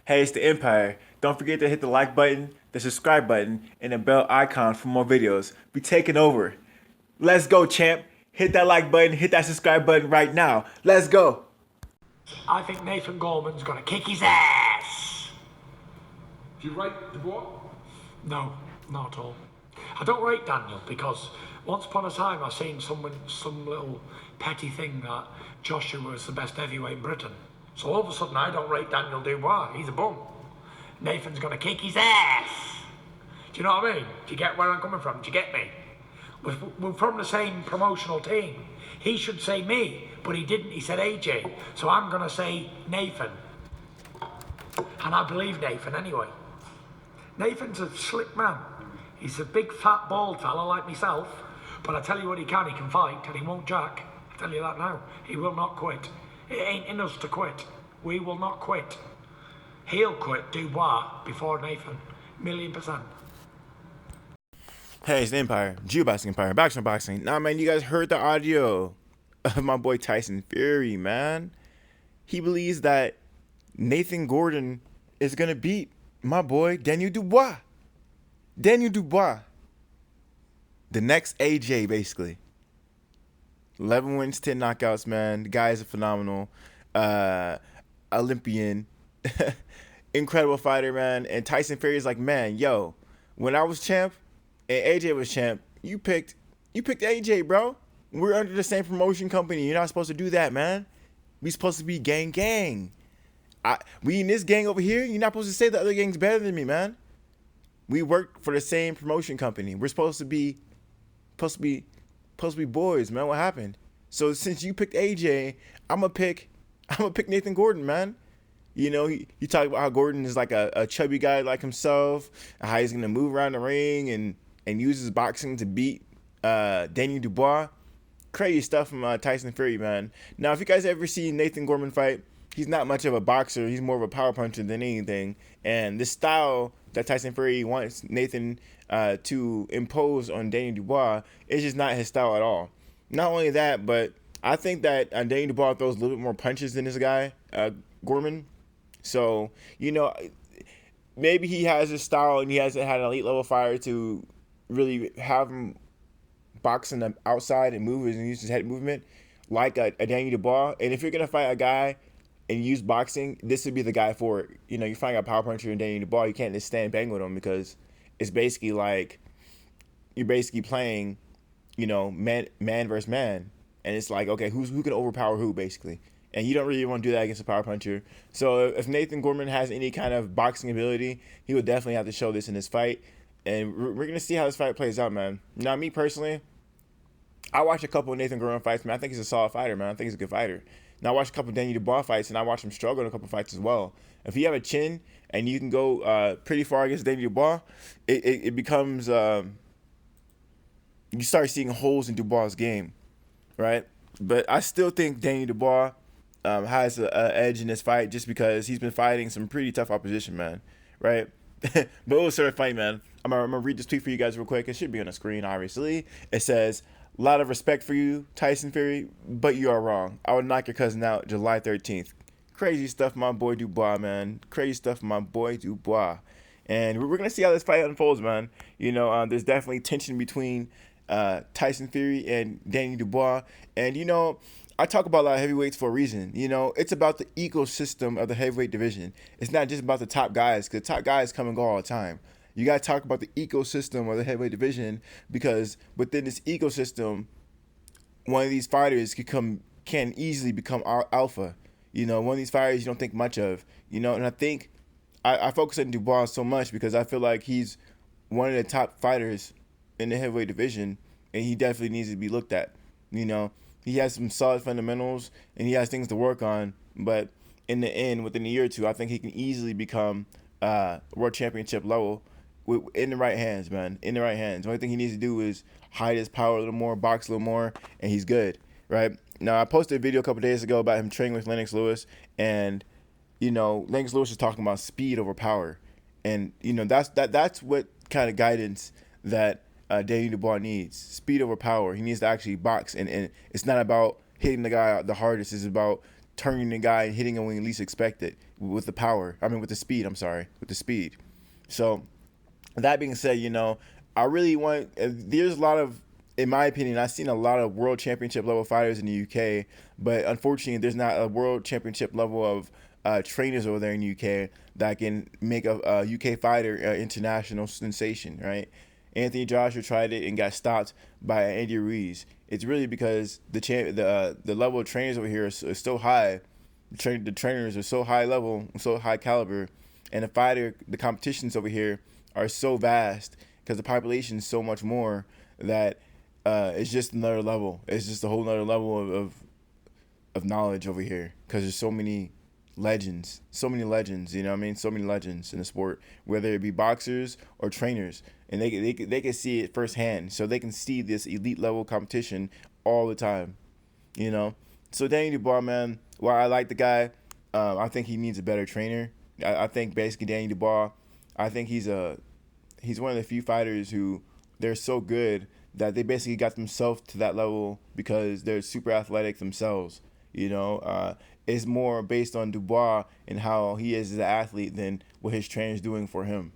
Hey, it's the Empire. Don't forget to hit the like button, the subscribe button, and the bell icon for more videos. We taking over. Let's go, champ. Hit that like button, hit that subscribe button right now. Let's go. I think Nathan Gorman's going to kick his ass. Do you rate Dubois? No, not at all. I don't rate Daniel because once upon a time I seen some little petty thing that Joshua was the best heavyweight in Britain. So all of a sudden I don't rate Daniel Dubois. He's a bum. Nathan's going to kick his ass. Do you know what I mean? Do you get where I'm coming from? Do you get me? We're from the same promotional team. He should say me, but he didn't. He said AJ. So I'm going to say Nathan. And I believe Nathan anyway. Nathan's a slick man. He's a big, fat, bald fella like myself. But I tell you what he can fight, and he won't jack. I tell you that now. He will not quit. It ain't in us to quit. We will not quit. He'll quit Dubois before Nathan. 1,000,000%. Hey, it's the Empire. Boxing Empire. Boxing. Nah, man, you guys heard the audio of my boy Tyson Fury, man. He believes that Nathan Gordon is going to beat my boy Daniel Dubois. Daniel Dubois. The next AJ, basically. 11 wins, 10 knockouts, man. The guy is a phenomenal Olympian. Incredible fighter, man. And Tyson Fury is like, man, yo, when I was champ and AJ was champ, you picked AJ, bro. We're under the same promotion company. You're not supposed to do that, man. We supposed to be gang. We in this gang over here. You're not supposed to say the other gang's better than me, man. We work for the same promotion company. We're supposed to be boys, man. What happened? So since you picked AJ, I'm gonna pick Nathan Gordon, man. You know, you talk about how Gordon is like a chubby guy like himself, and how he's gonna move around the ring and use his boxing to beat Daniel Dubois. Crazy stuff from Tyson Fury, man. Now, if you guys ever see Nathan Gorman fight, he's not much of a boxer. He's more of a power puncher than anything. And this style that Tyson Fury wants Nathan to impose on Daniel Dubois is just not his style at all. Not only that, but I think that Daniel Dubois throws a little bit more punches than this guy, Gorman. So, you know, maybe he has his style and he hasn't had an elite level fighter to really have him boxing the outside and move and use his head movement like a Daniel Dubois. And if you're going to fight a guy and use boxing, this would be the guy for it. You know, you find a power puncher in Daniel Dubois, you can't just stand bang with him because it's basically like you're basically playing, you know, man versus man. And it's like, okay, who can overpower who, basically. And you don't really want to do that against a power puncher. So if Nathan Gorman has any kind of boxing ability, he would definitely have to show this in this fight. And we're going to see how this fight plays out, man. Now, me personally, I watched a couple of Nathan Gorman fights, man. I think he's a solid fighter, man. I think he's a good fighter. Now, I watched a couple of Daniel Dubois fights, and I watched him struggle in a couple of fights as well. If you have a chin and you can go pretty far against Daniel Dubois, it becomes you start seeing holes in Dubois' game, right? But I still think Daniel Dubois has an edge in this fight just because he's been fighting some pretty tough opposition, man, right? But it was sort of funny, man. I'm gonna read this tweet for you guys real quick. It should be on the screen, obviously. It says, "A lot of respect for you, Tyson Fury, but you are wrong. I would knock your cousin out July 13th. Crazy stuff, my boy Dubois, man. Crazy stuff, my boy Dubois. And we're going to see how this fight unfolds, man. You know, there's definitely tension between Tyson Fury and Daniel Dubois. And, you know, I talk about a lot of heavyweights for a reason. You know, it's about the ecosystem of the heavyweight division. It's not just about the top guys, because the top guys come and go all the time. You got to talk about the ecosystem of the heavyweight division because within this ecosystem, one of these fighters can easily become alpha. You know, one of these fighters you don't think much of. You know, and I think I focus on Dubois so much because I feel like he's one of the top fighters in the heavyweight division, and he definitely needs to be looked at. You know, he has some solid fundamentals, and he has things to work on. But in the end, within a year or two, I think he can easily become world championship level in the right hands, man. In the right hands. The only thing he needs to do is hide his power a little more, box a little more, and he's good, right? Now, I posted a video a couple days ago about him training with Lennox Lewis, and, you know, Lennox Lewis is talking about speed over power. And, you know, that's what kind of guidance that Daniel Dubois needs. Speed over power. He needs to actually box, and it's not about hitting the guy out the hardest. It's about turning the guy and hitting him when you least expect it with the power. I mean, with the speed. I'm sorry, with the speed. So that being said, I really want. There's a lot of, in my opinion, I've seen a lot of world championship level fighters in the UK, but unfortunately, there's not a world championship level of trainers over there in the UK that can make a UK fighter international sensation, right? Anthony Joshua tried it and got stopped by Andy Ruiz. It's really because the level of trainers over here is so high. The trainers are so high level, so high caliber, and the competitions over here are so vast because the population is so much more that it's just another level. It's just a whole nother level of knowledge over here because there's so many legends, so many legends, so many legends in the sport, whether it be boxers or trainers, and they can see it firsthand, so they can see this elite level competition all the time, So Danny Dubois, man, while I like the guy, I think he needs a better trainer. I think basically Danny Dubois, I think he's one of the few fighters who they're so good that they basically got themselves to that level because they're super athletic themselves. It's more based on Dubois and how he is as an athlete than what his trainer's doing for him.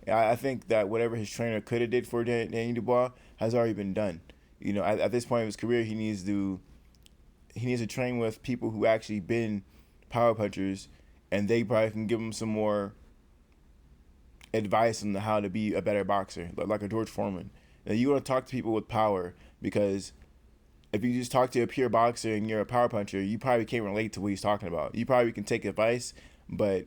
I think that whatever his trainer could have did for Danny Dubois has already been done. At this point of his career, he needs to train with people who actually been power punchers, and they probably can give him some more advice on how to be a better boxer, like a George Foreman. Now, you want to talk to people with power, because if you just talk to a pure boxer and you're a power puncher, you probably can't relate to what he's talking about. You probably can take advice, but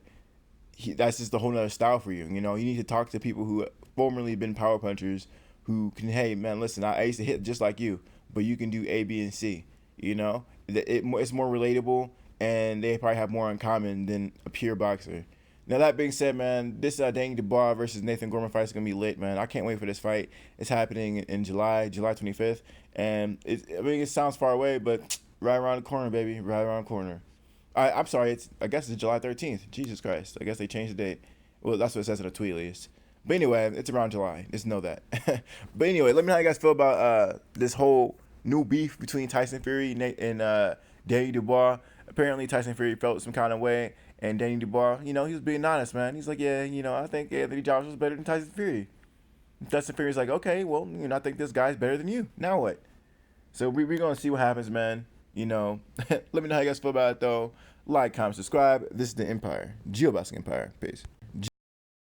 that's just a whole nother style for you. You need to talk to people who formerly been power punchers who can, hey, man, listen, I used to hit just like you, but you can do A, B, and C. It's more relatable, and they probably have more in common than a pure boxer. Now, that being said, man, this Danny Dubois versus Nathan Gorman fight is going to be lit, man. I can't wait for this fight. It's happening in July 25th. And it sounds far away, but right around the corner, baby. Right around the corner. I'm sorry. I guess it's July 13th. Jesus Christ. I guess they changed the date. Well, that's what it says in the tweet, at least. But anyway, it's around July. Just know that. But anyway, let me know how you guys feel about this whole new beef between Tyson Fury and Danny Dubois. Apparently, Tyson Fury felt some kind of way, and Danny Dubois, he was being honest, man. He's like, yeah, I think Anthony Joshua was better than Tyson Fury. Tyson Fury's like, okay, well, I think this guy's better than you. Now what? So we're going to see what happens, man. Let me know how you guys feel about it, though. Like, comment, subscribe. This is the Empire. GeoBoxing Empire. Peace.